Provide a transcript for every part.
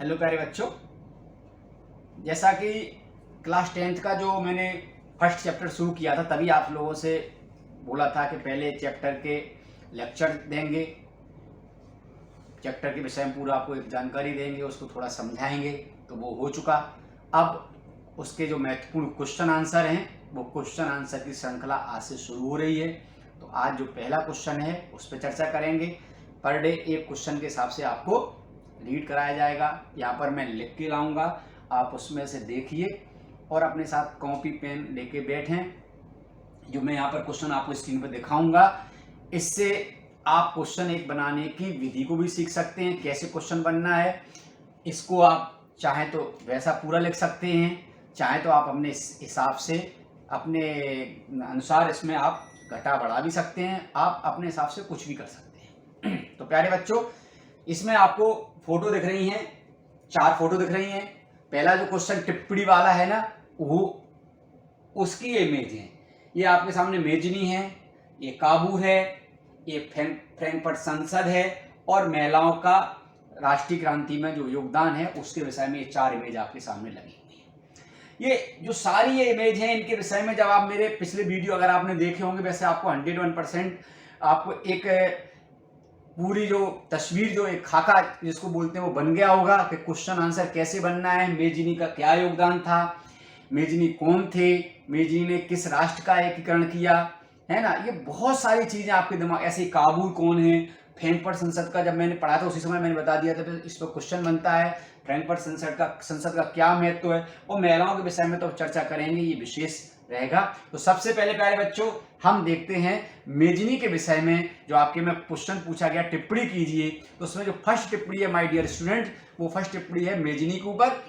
Hello प्यारे बच्चों, जैसा कि क्लास 10th का जो मैंने फर्स्ट चैप्टर शुरू किया था तभी आप लोगों से बोला था कि पहले चैप्टर के लेक्चर देंगे, चैप्टर के विषय में पूरा आपको एक जानकारी देंगे, उसको थोड़ा समझाएंगे, तो वो हो चुका। अब उसके जो महत्वपूर्ण क्वेश्चन आंसर हैं वो क्वेश्चन आंसर की श्रृंखला आज से शुरू हो रही है। तो आज जो पहला क्वेश्चन है उस पर चर्चा करेंगे। पर डे एक क्वेश्चन के हिसाब से आपको रीड कराया जाएगा। यहाँ पर मैं लिख के लाऊंगा, आप उसमें से देखिए और अपने साथ कॉपी पेन लेके बैठें। जो मैं यहाँ पर क्वेश्चन आपको स्क्रीन पर दिखाऊंगा, इससे आप क्वेश्चन एक बनाने की विधि को भी सीख सकते हैं, कैसे क्वेश्चन बनना है। इसको आप चाहे तो वैसा पूरा लिख सकते हैं, चाहे तो आप अपने हिसाब से अपने अनुसार इसमें आप घटा बढ़ा भी सकते हैं, आप अपने हिसाब से कुछ भी कर सकते हैं। तो प्यारे बच्चों, इसमें आपको फोटो दिख रही हैं, 4 फोटो दिख रही हैं। पहला जो क्वेश्चन टिप्पणी वाला है ना, वो उसकी इमेज है। ये आपके सामने मेजनी है, ये काबू है, ये फ्रैंकफर्ट संसद है और महिलाओं का राष्ट्रीय क्रांति में जो योगदान है उसके विषय में ये 4 इमेज आपके सामने लगी हुई है। ये जो सारी ये इमेज हैं, इनके विषय में जब आप मेरे पिछले वीडियो अगर आपने देखे होंगे, वैसे आपको 101% आपको एक पूरी जो तस्वीर, जो एक खाका जिसको बोलते हैं, वो बन गया होगा कि क्वेश्चन आंसर कैसे बनना है, मेजनी का क्या योगदान था, मेजनी कौन थे, मेजनी ने किस राष्ट्र का एकीकरण किया, है ना। ये बहुत सारी चीजें आपके दिमाग, ऐसे काबुल कौन है, फ्रैंकफर्ट संसद का जब मैंने पढ़ा था उसी समय मैंने बता दिया था, इस पर क्वेश्चन बनता है। फ्रैंकफर्ट संसद का क्या महत्व है, और महिलाओं के विषय में तो चर्चा करेंगे, ये विशेष रहेगा। तो सबसे पहले प्यारे बच्चों हम देखते हैं मेजनी के विषय में। जो आपके में क्वेश्चन पूछा गया टिप्पणी कीजिए, तो उसमें जो फर्स्ट टिप्पणी है माय डियर स्टूडेंट, वो फर्स्ट टिप्पणी है मेजनी के ऊपर।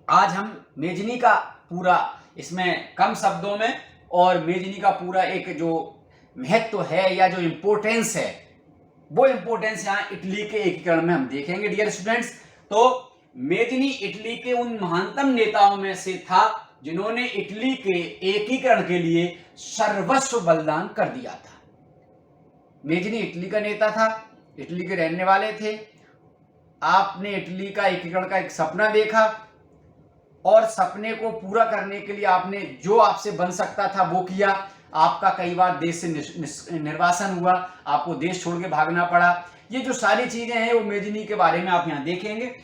आज हम मेजनी का पूरा, इसमें कम शब्दों में, और मेजनी का पूरा एक जो महत्व है या जो इंपोर्टेंस है, वो इंपोर्टेंस यहाँ इटली के एकीकरण में हम देखेंगे डियर स्टूडेंट्स। तो मेजनी इटली के उन महानतम नेताओं में से था जिन्होंने इटली के एकीकरण के लिए सर्वस्व बलिदान कर दिया था। मेजनी इटली का नेता था, इटली के रहने वाले थे। आपने इटली का एकीकरण का एक सपना देखा और सपने को पूरा करने के लिए आपने जो आपसे बन सकता था वो किया। आपका कई बार देश से निर्वासन हुआ, आपको देश छोड़ के भागना पड़ा। ये जो सारी चीजें हैं वो मेजनी के बारे में आप यहां देखेंगे।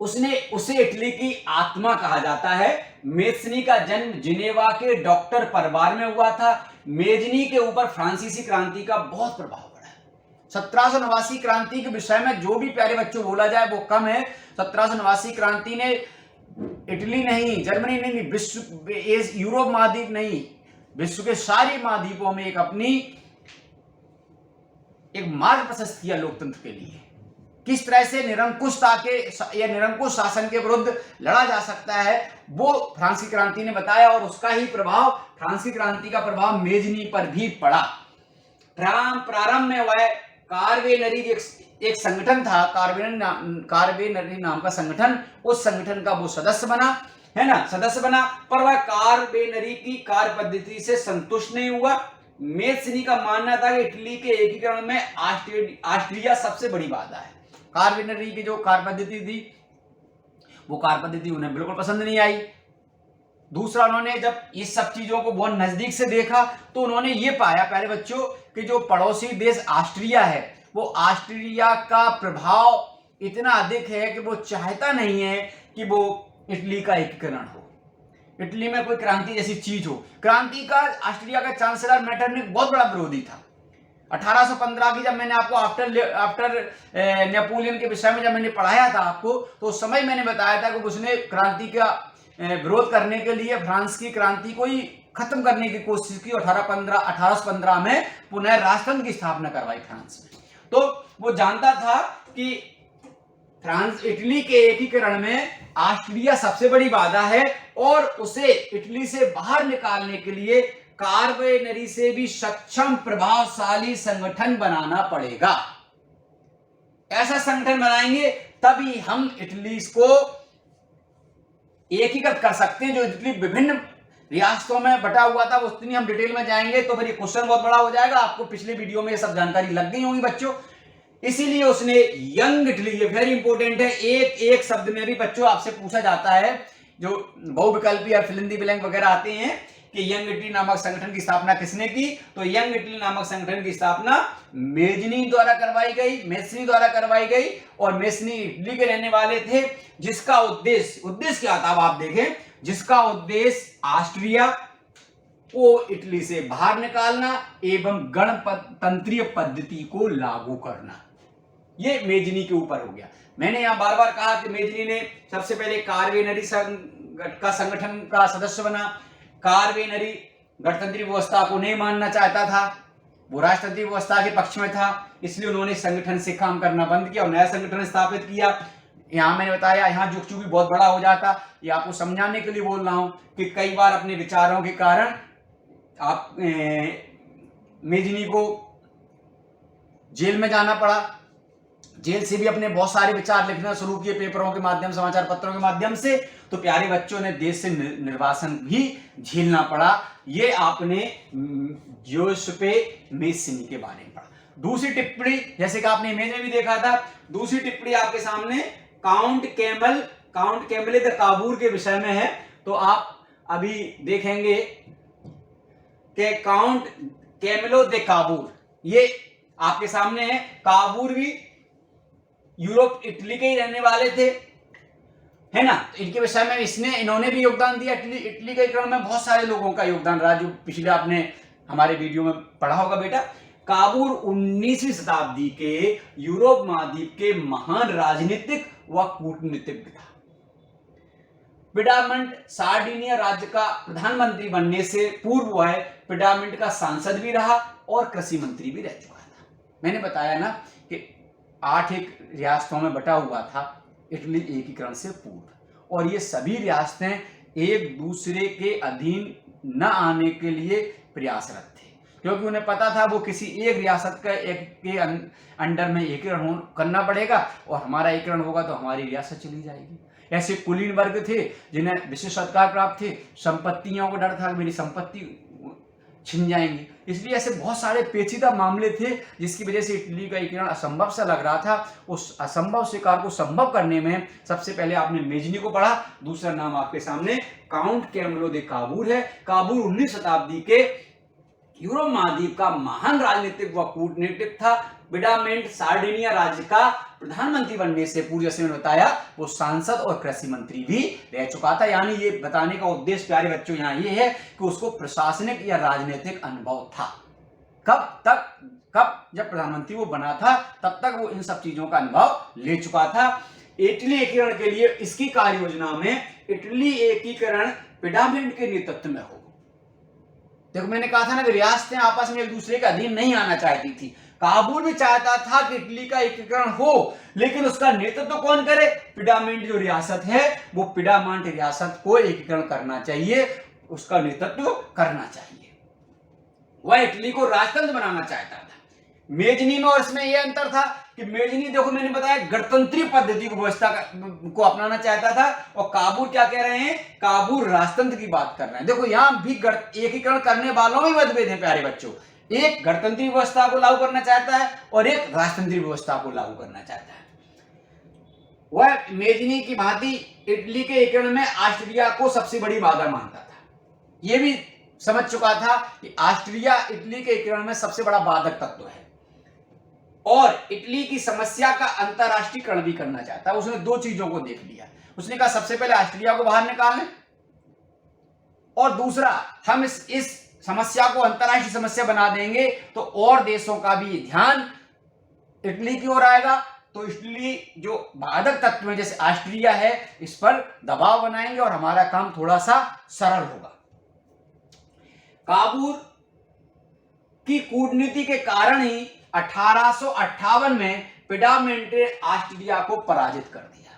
उसे इटली की आत्मा कहा जाता है। मेजनी का जन्म जिनेवा के डॉक्टर परिवार में हुआ था। मेजनी के ऊपर फ्रांसीसी क्रांति का बहुत प्रभाव पड़ा है। 1789 क्रांति के विषय में जो भी प्यारे बच्चों बोला जाए वो कम है। 1789 क्रांति ने इटली नहीं, जर्मनी नहीं, विश्व, यूरोप महाद्वीप नहीं, विश्व के सारे महाद्वीपों में एक अपनी एक मार्ग प्रशस्त किया लोकतंत्र के लिए। किस तरह से निरंकुशता के या निरंकुश शासन के विरुद्ध लड़ा जा सकता है वो फ्रांसीसी क्रांति ने बताया, और उसका ही प्रभाव, फ्रांसीसी क्रांति का प्रभाव मेजनी पर भी पड़ा। प्रारंभ में वह कार्वेनरी एक संगठन था, कार्वेनरी नाम का संगठन, उस संगठन का वो सदस्य बना, है ना, सदस्य बना, पर वह कार्वेनरी की कार्य पद्धति से संतुष्ट नहीं हुआ। मेजनी का मानना था कि इटली के एकीकरण में ऑस्ट्रिया सबसे बड़ी बाधा है। कार्वेनरी की जो कार्य पद्धति थी वो कार्य पद्धति उन्हें बिल्कुल पसंद नहीं आई। दूसरा, उन्होंने जब इस सब चीजों को बहुत नजदीक से देखा तो उन्होंने ये पाया प्यारे बच्चों कि जो पड़ोसी देश ऑस्ट्रिया है, वो ऑस्ट्रिया का प्रभाव इतना अधिक है कि वो चाहता नहीं है कि वो इटली का एकीकरण हो, इटली में कोई क्रांति जैसी चीज हो। क्रांति का ऑस्ट्रिया का चांसलर मेटरनिख बहुत बड़ा विरोधी था। 1815 की जब मैंने आपको आफ्टर नेपोलियन के विषय में जब मैंने पढ़ाया था आपको, तो उस समय मैंने बताया था कि उसने क्रांति का विरोध करने के लिए फ्रांस की क्रांति को ही खत्म करने की कोशिश की। 1815 में पुनः राष्ट्रतंत्र की स्थापना करवाई फ्रांस में। तो वो जानता था कि फ्रांस, इटली के एकीकरण में ऑस्ट्रिया सबसे बड़ी बाधा है और उसे इटली से बाहर निकालने के लिए कार्वेनरी से भी सक्षम प्रभावशाली संगठन बनाना पड़ेगा। ऐसा संगठन बनाएंगे तभी हम इटली को एकीकृत कर सकते हैं। जो इटली विभिन्न रियासतों में बटा हुआ था, उतनी हम डिटेल में जाएंगे तो फिर ये क्वेश्चन बहुत बड़ा हो जाएगा। आपको पिछले वीडियो में ये सब जानकारी लग गई होंगी बच्चों। इसीलिए उसने यंग इटली, ये वेरी इंपॉर्टेंट है, एक एक शब्द में भी बच्चों आपसे पूछा जाता है, जो बहुविकल्पी या फिल इन द ब्लैंक वगैरह आते हैं कि यंग इटली नामक संगठन की स्थापना किसने की, तो यंग इटली नामक संगठन की स्थापना मेजनी द्वारा करवाई गई, मेसनी द्वारा करवाई गई। और मेसनी इटली के रहने वाले थे, जिसका उद्देश्य क्या था, अब आप देखें, जिसका उद्देश्य ऑस्ट्रिया को इटली से बाहर निकालना एवं गणतंत्रीय पद्धति को लागू करना। ये मेजनी के ऊपर हो गया। मैंने यहां बार बार कहा कि मेजनी ने सबसे पहले कार्वेनरी का संगठन का सदस्य बना। कार्वेनरी गणतंत्रीय व्यवस्था को नहीं मानना चाहता था, वो राष्ट्रपति व्यवस्था के पक्ष में था, इसलिए उन्होंने संगठन से काम करना बंद किया और नया संगठन स्थापित किया। यहां मैंने बताया, यहां जुग भी बहुत बड़ा हो जाता, ये आपको समझाने के लिए बोल रहा हूं कि कई बार अपने विचारों के कारण आप मेजनी को जेल में जाना पड़ा। जेल से भी अपने बहुत सारे विचार लिखना शुरू किए, पेपरों के माध्यम, समाचार पत्रों के माध्यम से। तो प्यारे बच्चों ने देश से निर्वासन भी झेलना पड़ा। ये आपने जोसेफ मेसनी के बारे में पढ़ा। दूसरी टिप्पणी, जैसे कि आपने इमेज में भी देखा था, दूसरी टिप्पणी आपके सामने काउंट कैमले द काबूर के विषय में है। तो आप अभी देखेंगे कि काउंट कैमलो दे काबूर, ये आपके सामने है। काबूर भी यूरोप इटली के ही रहने वाले थे, है ना। तो इनके विषय में इन्होंने भी योगदान दिया। इटली के क्रम में बहुत सारे लोगों का योगदान रहा, जो पिछले आपने हमारे वीडियो में पढ़ा होगा बेटा। काबूर 19वीं शताब्दी के यूरोप महाद्वीप के महान राजनीतिक व कूटनीतिज्ञ था। पिडामेंट सार्डिनिया राज्य का प्रधानमंत्री बनने से पूर्व वह पिडामेंट का सांसद भी रहा और कृषि मंत्री भी रह चुका था। मैंने बताया ना कि 8 एक रियासतों में बटा हुआ था इटली एकीकरण से पूर्व, और ये सभी रियासतें एक दूसरे के अधीन न आने के लिए प्रयासरत थे, क्योंकि उन्हें पता था वो किसी एक रियासत के अंडर में एकीकरण करना पड़ेगा, और हमारा एकीकरण होगा तो हमारी रियासत चली जाएगी। ऐसे कुलीन वर्ग थे जिन्हें विशेष अधिकार प्राप्त थे, संपत्तियों को डर था मेरी संपत्ति छिन जाएंगी, इसलिए ऐसे बहुत सारे पेचीदा मामले थे, जिसकी वजह से इटली का एकीकरण असंभव सा लग रहा था। उस असंभव स्वीकार को संभव करने में सबसे पहले आपने मेजनी को पढ़ा, दूसरा नाम आपके सामने काउंट कैमलो दे काबूर है। काबूर 19वीं शताब्दी के यूरोप महाद्वीप का महान राजनीतिक व कूटनीतिक था। पिडामेंट सार्डिनिया राज्य का प्रधानमंत्री बनने से पूर्व, जैसे मैंने बताया, वो सांसद और कृषि मंत्री भी रह चुका था। यानी ये बताने का उद्देश्य प्यारे बच्चों यहाँ ये है कि उसको प्रशासनिक या राजनीतिक अनुभव था। कब जब प्रधानमंत्री वो बना था, तब तक वो इन सब चीजों का अनुभव ले चुका था। इटली एकीकरण के लिए इसकी कार्य योजना में इटली एकीकरण पिडामेंट के नेतृत्व में हो। देखो मैंने कहा था ना कि रियासतें आपस में एक दूसरे के अधीन नहीं आना चाहती थी। काबूल भी चाहता था कि इटली का एकीकरण हो, लेकिन उसका नेतृत्व कौन करे? पिडामेंट जो रियासत है, वो पिडामेंट रियासत को एकीकरण करना चाहिए, उसका नेतृत्व करना चाहिए। वह इटली को राजतंत्र बनाना चाहता था। मेजनी में और इसमें यह अंतर था कि मेजनी, देखो मैंने बताया, गणतंत्रीय पद्धति को व्यवस्था को अपनाना चाहता था, और काबूल क्या कह रहे हैं? काबूल राजतंत्र की बात कर रहे हैं। देखो यहां भी एकीकरण करने वालों में मतभेद है प्यारे बच्चों। एक गणतंत्रीय व्यवस्था को लागू करना चाहता है और एक राजतंत्रीय व्यवस्था को लागू करना चाहता है। वह मेजनी की भांति इटली के एकीकरण में ऑस्ट्रिया को सबसे बड़ी बाधा मानता था। यह भी समझ चुका था कि ऑस्ट्रिया इटली के एकीकरण में सबसे बड़ा बाधक तत्व है, और इटली की समस्या का अंतरराष्ट्रीयकरण भी करना चाहता है। उसने दो चीजों को देख लिया। उसने कहा सबसे पहले ऑस्ट्रिया को बाहर निकालें, और दूसरा हम इस समस्या को अंतरराष्ट्रीय समस्या बना देंगे तो और देशों का भी ध्यान इटली की ओर आएगा। तो इटली जो बाधक तत्व है जैसे ऑस्ट्रिया है, इस पर दबाव बनाएंगे और हमारा काम थोड़ा सा सरल होगा। काबूल की कूटनीति के कारण ही 1858 में पिडामेंट ने ऑस्ट्रिया को पराजित कर दिया।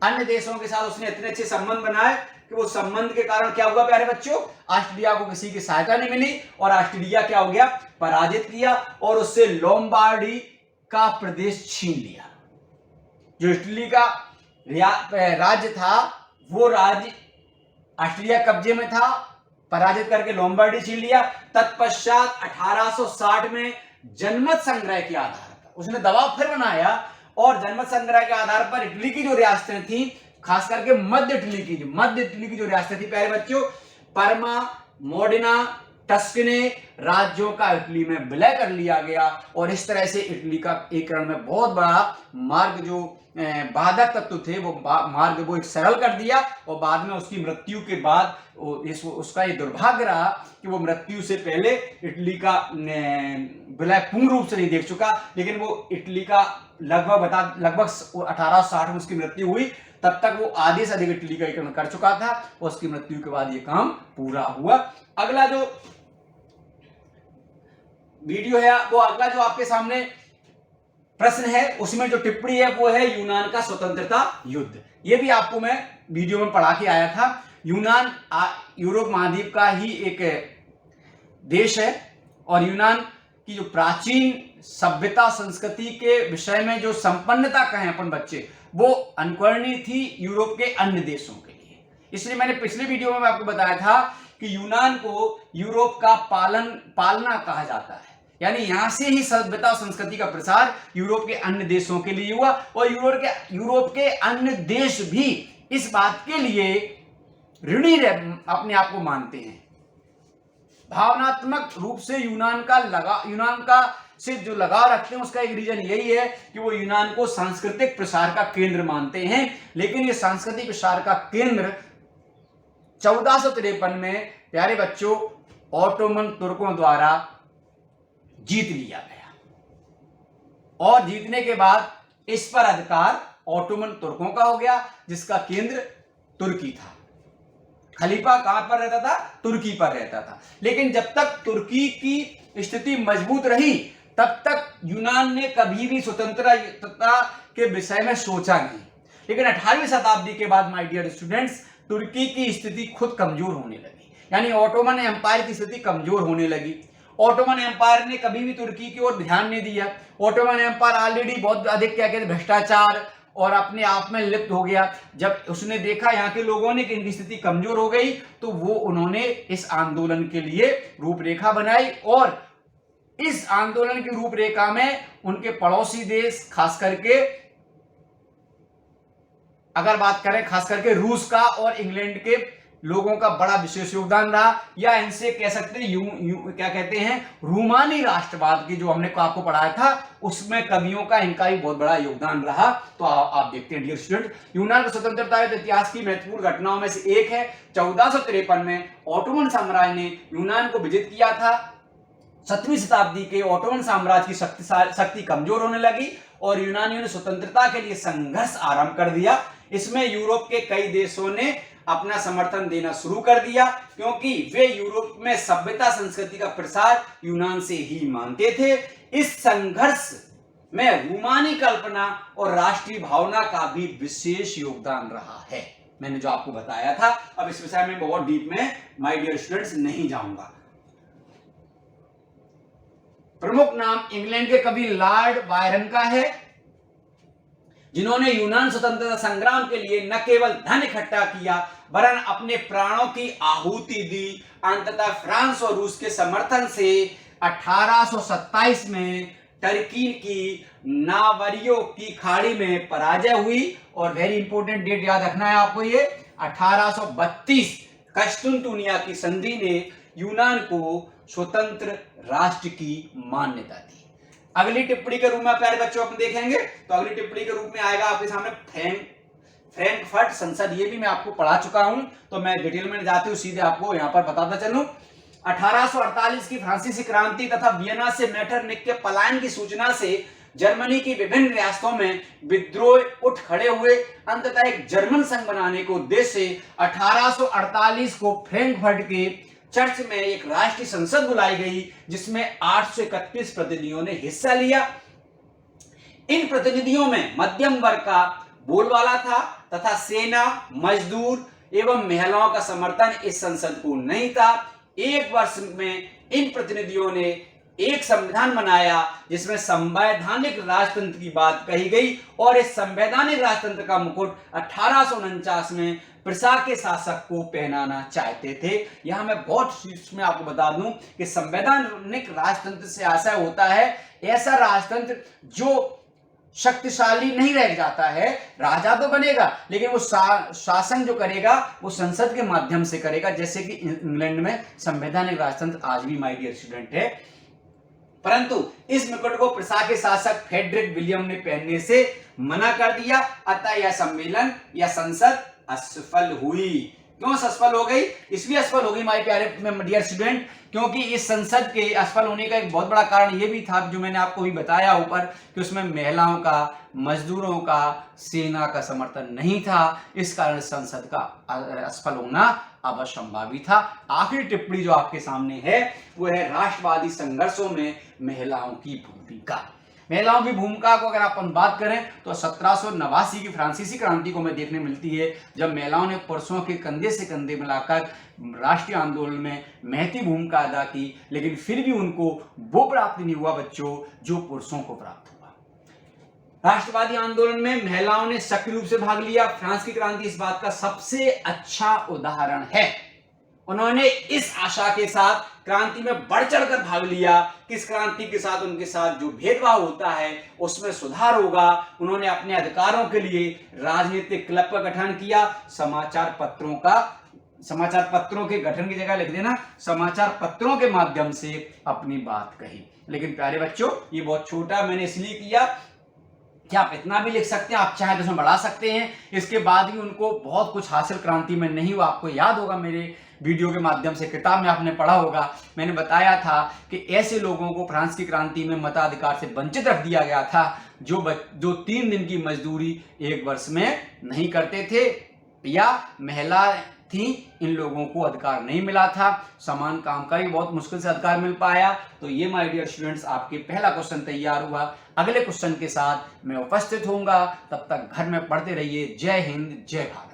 अन्य देशों के साथ उसने इतने अच्छे संबंध बनाए कि वो संबंध के कारण क्या हुआ प्यारे बच्चों? ऑस्ट्रिया को किसी की सहायता नहीं मिली और ऑस्ट्रिया क्या हो गया? पराजित किया, और उससे लोम्बार्डी का प्रदेश छीन लिया। जो इटली का राज्य था, वो राज्य ऑस्ट्रिया कब्जे में था, पराजित करके लोम्बार्डी छीन लिया। तत्पश्चात 1860 में जनमत संग्रह के आधार पर उसने दबाव फिर बनाया और जनमत संग्रह के आधार पर इटली की जो रियासतें थी, खास करके मध्य इटली की जो रियासतें थी प्यारे बच्चों, परमा, मोडिना, टस्कने राज्यों का इटली में विलय कर लिया गया और इस तरह से इटली का एकीकरण में बहुत बड़ा मार्ग जो बाधक तत्व थे वो मार्ग वो एक सरल कर दिया। और बाद में उसकी मृत्यु के बाद उसका ये दुर्भाग्य रहा कि वो मृत्यु से पहले इटली का विलय पूर्ण रूप से नहीं देख चुका, लेकिन वो इटली का लगभग 1860 में उसकी मृत्यु हुई, तब तक वो आधे से अधिक इटली का एकीकरण कर चुका था और उसकी मृत्यु के बाद ये काम पूरा हुआ। अगला जो वीडियो है वो अगला जो आपके सामने प्रश्न है उसमें जो टिप्पणी है वो है यूनान का स्वतंत्रता युद्ध। ये भी आपको मैं वीडियो में पढ़ा के आया था। यूनान यूरोप महाद्वीप का ही एक देश है और यूनान की जो प्राचीन सभ्यता संस्कृति के विषय में जो संपन्नता कहें अपन बच्चे, वो अनुकरणीय थी यूरोप के अन्य देशों के लिए। इसलिए मैंने पिछले वीडियो में आपको बताया था कि यूनान को यूरोप का पालना कहा जाता है, यानी यहां से ही सभ्यता और संस्कृति का प्रसार यूरोप के अन्य देशों के लिए हुआ और यूरोप के अन्य देश भी इस बात के लिए ऋणी अपने आप को मानते हैं। भावनात्मक रूप से यूनान का से जो लगाव रखते हैं उसका एक रीजन यही है कि वो यूनान को सांस्कृतिक प्रसार का केंद्र मानते हैं। लेकिन ये सांस्कृतिक प्रसार का केंद्र 1453 में प्यारे बच्चों ऑटोमन तुर्कों द्वारा जीत लिया गया और जीतने के बाद इस पर अधिकार ऑटोमन तुर्कों का हो गया, जिसका केंद्र तुर्की था। खलीफा कहां पर रहता था? तुर्की पर रहता था। लेकिन जब तक तुर्की की स्थिति मजबूत रही तब तक यूनान ने कभी भी स्वतंत्रता के विषय में सोचा नहीं। लेकिन 18वीं शताब्दी के बाद माय डियर स्टूडेंट्स, तुर्की की स्थिति खुद कमजोर होने लगी, यानी ऑटोमन एम्पायर की स्थिति कमजोर होने लगी। ऑटोमन एम्पायर ने कभी भी तुर्की की ओर ध्यान नहीं दिया। ऑटोमन एम्पायर ऑलरेडी बहुत अधिक क्या कहते भ्रष्टाचार और अपने आप में लिप्त हो गया। जब उसने देखा यहाँ के लोगों ने कि इनकी स्थिति कमजोर हो गई तो उन्होंने इस आंदोलन के लिए रूपरेखा बनाई और इस आंदोलन की रूपरेखा में उनके पड़ोसी देश खास करके अगर बात करें खास करके रूस का और इंग्लैंड के लोगों का बड़ा विशेष योगदान रहा, या इनसे कह सकते हैं क्या कहते हैं रूमानी राष्ट्रवाद की जो हमने आपको पढ़ाया था उसमें कवियों का इनका भी बहुत बड़ा योगदान रहा। तो आप देखते हैं डियर स्टूडेंट, यूनान का स्वतंत्रता इतिहास की महत्वपूर्ण घटनाओं में से एक है। 1453 में ऑटोमन साम्राज्य ने यूनान को विजित किया था। 7वीं शताब्दी के ऑटोमन साम्राज्य की शक्ति कमजोर होने लगी और यूनानियों ने स्वतंत्रता के लिए संघर्ष आरंभ कर दिया। इसमें यूरोप के कई देशों ने अपना समर्थन देना शुरू कर दिया क्योंकि वे यूरोप में सभ्यता संस्कृति का प्रसार यूनान से ही मानते थे। इस संघर्ष में रूमानी कल्पना और राष्ट्रीय भावना का भी विशेष योगदान रहा है। मैंने जो आपको बताया था, अब इस विषय में बहुत डीप में माय डियर स्टूडेंट्स नहीं जाऊंगा। प्रमुख नाम इंग्लैंड के कवि लॉर्ड बायरन का है, जिन्होंने यूनान स्वतंत्रता संग्राम के लिए न केवल धन इकट्ठा किया वरन अपने प्राणों की आहुति दी। अंततः फ्रांस और रूस के समर्थन से 1827 में टर्की की नावरियो की खाड़ी में पराजय हुई और वेरी इंपॉर्टेंट डेट याद रखना है आपको, ये 1832 कस्तुनतुनिया की संधि ने यूनान को स्वतंत्र राष्ट्र की मान्यता दी। अगली टिप्पणी के रूप में प्यारे बच्चों अपन देखेंगे तो अगली टिप्पणी के रूप में आएगा आपके सामने फ्रैंकफर्ट संसद। ये भी मैं आपको पढ़ा चुका हूं तो मैं डिटेल में जाती हूं, सीधे आपको यहां पर बताता चलूं। 1848 की फ्रांसीसी क्रांति तथा वियना से मेटरनिख के पलायन की सूचना से जर्मनी की विभिन्न रियासतों में विद्रोह उठ खड़े हुए। अंततः एक जर्मन संघ बनाने के उद्देश्य से 1848 को फ्रैंकफर्ट के चर्च में एक राष्ट्रीय संसद बुलाई गई जिसमें 831 प्रतिनिधियों ने हिस्सा लिया। इन प्रतिनिधियों में मध्यम वर्ग का बोलबाला था तथा सेना, मजदूर एवं महिलाओं का समर्थन इस संसद को नहीं था। एक वर्ष में इन प्रतिनिधियों ने एक संविधान बनाया जिसमें संवैधानिक राजतंत्र की बात कही गई और इस संवैधानिक राजतंत्र का मुकुट 1849 में प्रजा के शासक को पहनाना चाहते थे। यहां मैं बहुत में आपको बता दूं कि संवैधानिक राजतंत्र से आशय होता है ऐसा राजतंत्र जो शक्तिशाली नहीं रह जाता है, राजा तो बनेगा लेकिन वो शासन जो करेगा वो संसद के माध्यम से करेगा, जैसे कि इंग्लैंड में संवैधानिक राजतंत्र आज भी माय डियर स्टूडेंट है। परंतु इस मुकुट को प्रजा के शासक फ्रेडरिक विलियम ने पहनने से मना कर दिया, अतः यह सम्मेलन या संसद असफल हुई। क्यों असफल हो गई? इसलिए असफल हो गई माय प्यारे डियर स्टूडेंट क्योंकि इस संसद के असफल होने का एक बहुत बड़ा कारण यह भी था, जो मैंने आपको भी बताया ऊपर, कि उसमें महिलाओं का, मजदूरों का, सेना का समर्थन नहीं था। इस कारण संसद का असफल होना अब असंभावी था। आखिरी टिप्पणी जो आपके सामने है वो है राष्ट्रवादी संघर्षों में महिलाओं की भूमिका। महिलाओं की भूमिका को अगर अपन बात करें तो 1789 की फ्रांसीसी क्रांति को में देखने मिलती है, जब महिलाओं ने पुरुषों के कंधे से कंधे मिलाकर राष्ट्रीय आंदोलन में महती भूमिका अदा की, लेकिन फिर भी उनको वो प्राप्त नहीं हुआ बच्चों जो पुरुषों को प्राप्त हुआ। राष्ट्रवादी आंदोलन में महिलाओं ने सक्रिय रूप से भाग लिया। फ्रांस की क्रांति इस बात का सबसे अच्छा उदाहरण है। उन्होंने इस आशा के साथ क्रांति में बढ़ चढ़कर भाग लिया कि इस क्रांति के साथ उनके साथ जो भेदभाव होता है उसमें सुधार होगा। उन्होंने अपने अधिकारों के लिए राजनीतिक क्लब का गठन किया। समाचार पत्रों के गठन की जगह लिख देना समाचार पत्रों के माध्यम से अपनी बात कही। लेकिन प्यारे बच्चों ये बहुत छोटा मैंने इसलिए किया कि आप इतना भी लिख सकते हैं, आप चाहे तो उसमें बढ़ा सकते हैं। इसके बाद भी उनको बहुत कुछ हासिल क्रांति में नहीं हुआ। आपको याद होगा मेरे वीडियो के माध्यम से, किताब में आपने पढ़ा होगा, मैंने बताया था कि ऐसे लोगों को फ्रांस की क्रांति में मताधिकार से वंचित रख दिया गया था जो 3 दिन की मजदूरी 1 वर्ष में नहीं करते थे या महिला थी। इन लोगों को अधिकार नहीं मिला था, समान काम का भी बहुत मुश्किल से अधिकार मिल पाया। तो ये माय डियर स्टूडेंट्स आपके पहला क्वेश्चन तैयार हुआ। अगले क्वेश्चन के साथ मैं उपस्थित होऊंगा, तब तक घर में पढ़ते रहिए। जय हिंद, जय भारत।